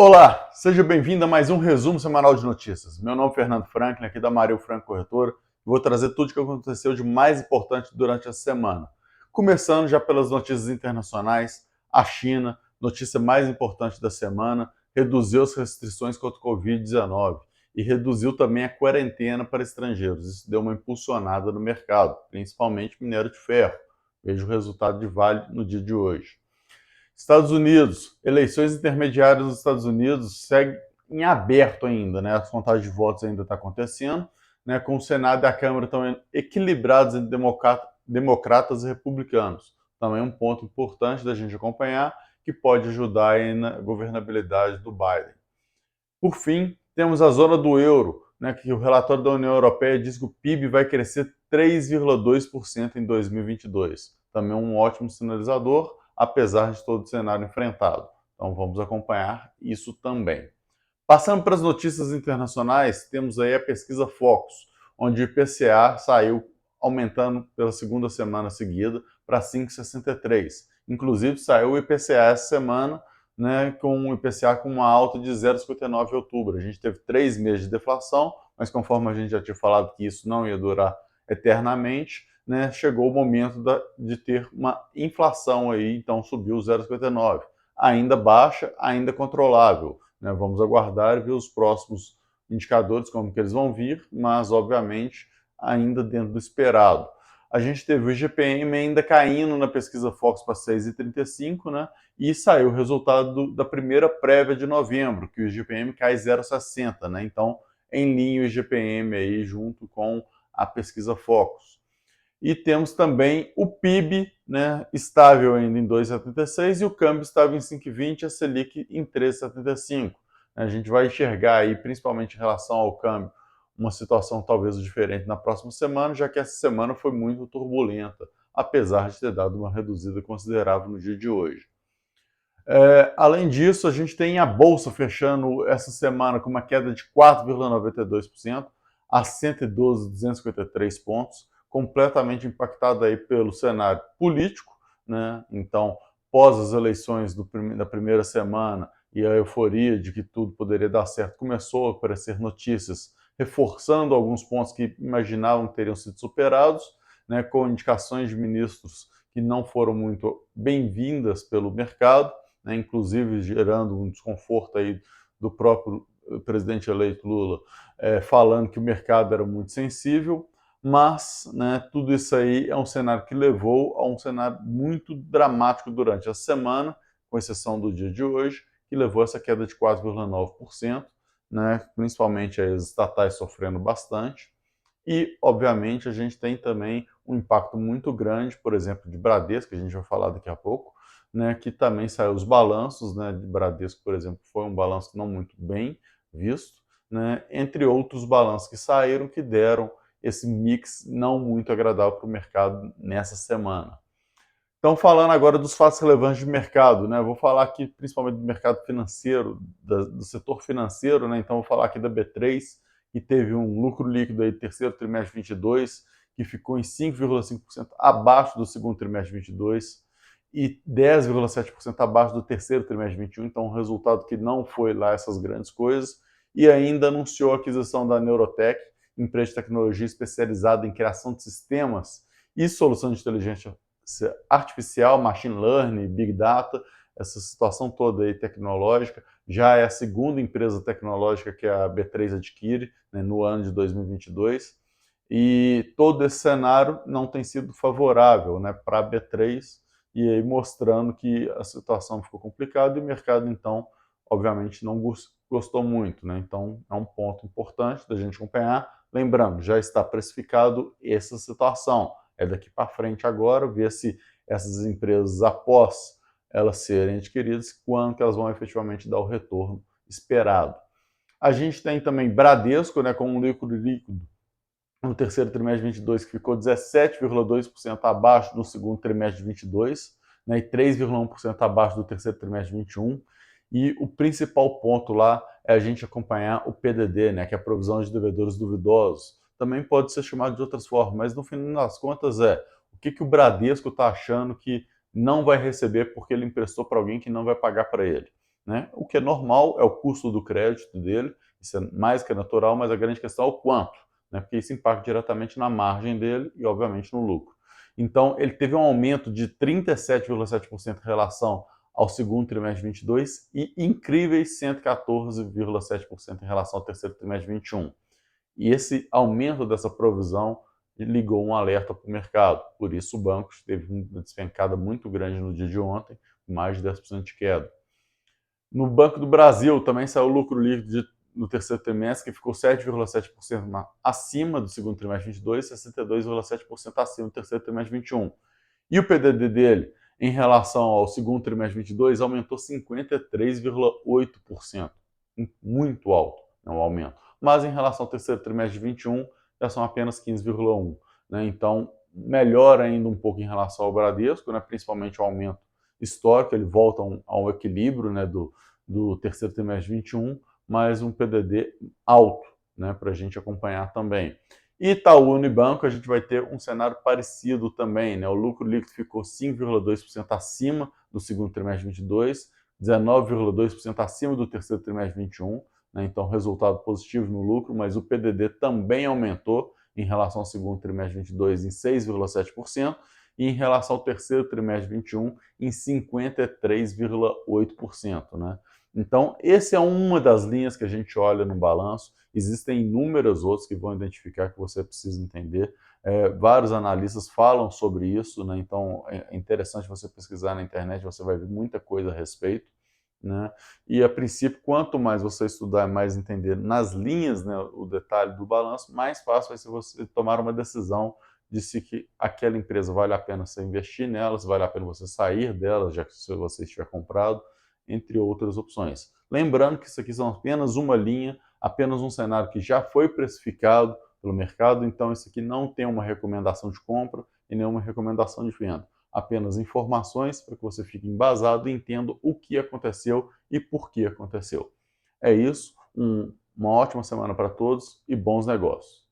Olá, seja bem-vindo a mais um resumo semanal de notícias. Meu nome é Fernando Franklin, aqui da Maril Franco Corretora, e vou trazer tudo o que aconteceu de mais importante durante a semana. Começando já pelas notícias internacionais, a China, notícia mais importante da semana, reduziu as restrições contra o Covid-19 e reduziu também a quarentena para estrangeiros. Isso deu uma impulsionada no mercado, principalmente minério de ferro. Veja o resultado de Vale no dia de hoje. Estados Unidos, eleições intermediárias nos Estados Unidos segue em aberto ainda, né? A contagem de votos ainda está acontecendo, né? Com o Senado e a Câmara também equilibrados entre democratas e republicanos. Também um ponto importante da gente acompanhar que pode ajudar aí na governabilidade do Biden. Por fim, temos a zona do euro, né? Que o relatório da União Europeia diz que o PIB vai crescer 3,2% em 2022. Também um ótimo sinalizador, apesar de todo o cenário enfrentado. Então vamos acompanhar isso também. Passando para as notícias internacionais, temos aí a pesquisa Focus, onde o IPCA saiu aumentando pela segunda semana seguida para 5,63. Inclusive saiu o IPCA essa semana, né, com o IPCA com uma alta de 0,59 em outubro. A gente teve 3 meses de deflação, mas conforme a gente já tinha falado que isso não ia durar eternamente, né, chegou o momento de ter uma inflação aí, então subiu 0,59. Ainda baixa, ainda controlável, né? Vamos aguardar e ver os próximos indicadores, como que eles vão vir, mas, obviamente, ainda dentro do esperado. A gente teve o IGPM ainda caindo na pesquisa Fox para 6,35, né? E saiu o resultado da primeira prévia de novembro, que o IGPM cai 0,60, né? Então, em linha o IGPM aí junto com a pesquisa Focus. E temos também o PIB, né, estável ainda em 2,76 e o câmbio estável em 5,20 e a Selic em 3,75. A gente vai enxergar aí, principalmente em relação ao câmbio, uma situação talvez diferente na próxima semana, já que essa semana foi muito turbulenta, apesar de ter dado uma reduzida considerável no dia de hoje. Além disso, a gente tem a Bolsa fechando essa semana com uma queda de 4,92% a 112.253 pontos, completamente impactada aí pelo cenário político, né? Então, pós as eleições da primeira semana e a euforia de que tudo poderia dar certo, começou a aparecer notícias reforçando alguns pontos que imaginavam que teriam sido superados, né, com indicações de ministros que não foram muito bem-vindas pelo mercado, né, inclusive gerando um desconforto aí do próprio presidente eleito Lula, falando que o mercado era muito sensível, mas, né, tudo isso aí é um cenário que levou a um cenário muito dramático durante a semana, com exceção do dia de hoje, que levou a essa queda de 4,9%, né, principalmente as estatais sofrendo bastante. E, obviamente, a gente tem também um impacto muito grande, por exemplo, de Bradesco, que a gente vai falar daqui a pouco, né, que também saiu os balanços, né, de Bradesco, por exemplo, foi um balanço não muito bem visto, né, entre outros balanços que saíram que deram esse mix não muito agradável para o mercado nessa semana. Então, falando agora dos fatos relevantes de mercado, né, vou falar aqui principalmente do mercado financeiro, do setor financeiro, né, então vou falar aqui da B3, que teve um lucro líquido aí terceiro trimestre de 22, que ficou em 5,5% abaixo do segundo trimestre de 22 e 10,7% abaixo do terceiro trimestre de 21, então um resultado que não foi lá essas grandes coisas, e ainda anunciou a aquisição da Neurotech, empresa de tecnologia especializada em criação de sistemas e soluções de inteligência artificial, machine learning, big data, essa situação toda aí tecnológica, já é a segunda empresa tecnológica que a B3 adquire, né, no ano de 2022, e todo esse cenário não tem sido favorável, né, para a B3, e aí mostrando que a situação ficou complicada e o mercado, então, obviamente, não gostou muito, né? Então, é um ponto importante da gente acompanhar. Lembrando, já está precificado essa situação. É daqui para frente agora, ver se essas empresas, após elas serem adquiridas, quando que elas vão efetivamente dar o retorno esperado. A gente tem também Bradesco, né, com um lucro líquido no terceiro trimestre de 22, que ficou 17,2% abaixo do segundo trimestre de 22, né, e 3,1% abaixo do terceiro trimestre de 21. E o principal ponto lá é a gente acompanhar o PDD, né, que é a provisão de devedores duvidosos. Também pode ser chamado de outras formas, mas no fim das contas o que o Bradesco está achando que não vai receber porque ele emprestou para alguém que não vai pagar para ele. né? O que é normal, é o custo do crédito dele, isso é mais que natural, mas a grande questão é o quanto, né? Porque isso impacta diretamente na margem dele e, obviamente, no lucro. Então, ele teve um aumento de 37,7% em relação ao segundo trimestre de 22 e incríveis 114,7% em relação ao terceiro trimestre de 21. E esse aumento dessa provisão ligou um alerta para o mercado. Por isso, o banco teve uma despencada muito grande no dia de ontem, mais de 10% de queda. No Banco do Brasil também saiu o lucro líquido no terceiro trimestre, que ficou 7,7% acima do segundo trimestre de 22 e 62,7% acima do terceiro trimestre de 21. E o PDD dele, em relação ao segundo trimestre de 22, aumentou 53,8%. Muito alto, né, o aumento. Mas em relação ao terceiro trimestre de 21, já são apenas 15,1%. Né? Então, melhor ainda um pouco em relação ao Bradesco, né, principalmente o aumento histórico, ele volta ao equilíbrio, né, do terceiro trimestre de 21, mas um PDD alto, né, para a gente acompanhar também. Itaú Unibanco, a gente vai ter um cenário parecido também, né? O lucro líquido ficou 5,2% acima do segundo trimestre de 22, 19,2% acima do terceiro trimestre de 21, né? Então, resultado positivo no lucro, mas o PDD também aumentou em relação ao segundo trimestre de 22 em 6,7% e em relação ao terceiro trimestre de 21 em 53,8%, né? Então, essa é uma das linhas que a gente olha no balanço. Existem inúmeras outras que vão identificar que você precisa entender. Vários analistas falam sobre isso, né? Então é interessante você pesquisar na internet, você vai ver muita coisa a respeito. Né? E a princípio, quanto mais você estudar, mais entender nas linhas, né, o detalhe do balanço, mais fácil vai ser você tomar uma decisão de se que aquela empresa vale a pena você investir nela, se vale a pena você sair dela, já que você estiver comprado, entre outras opções. Lembrando que isso aqui são apenas uma linha, apenas um cenário que já foi precificado pelo mercado, então isso aqui não tem uma recomendação de compra e nenhuma recomendação de venda. Apenas informações para que você fique embasado e entenda o que aconteceu e por que aconteceu. É isso, uma ótima semana para todos e bons negócios.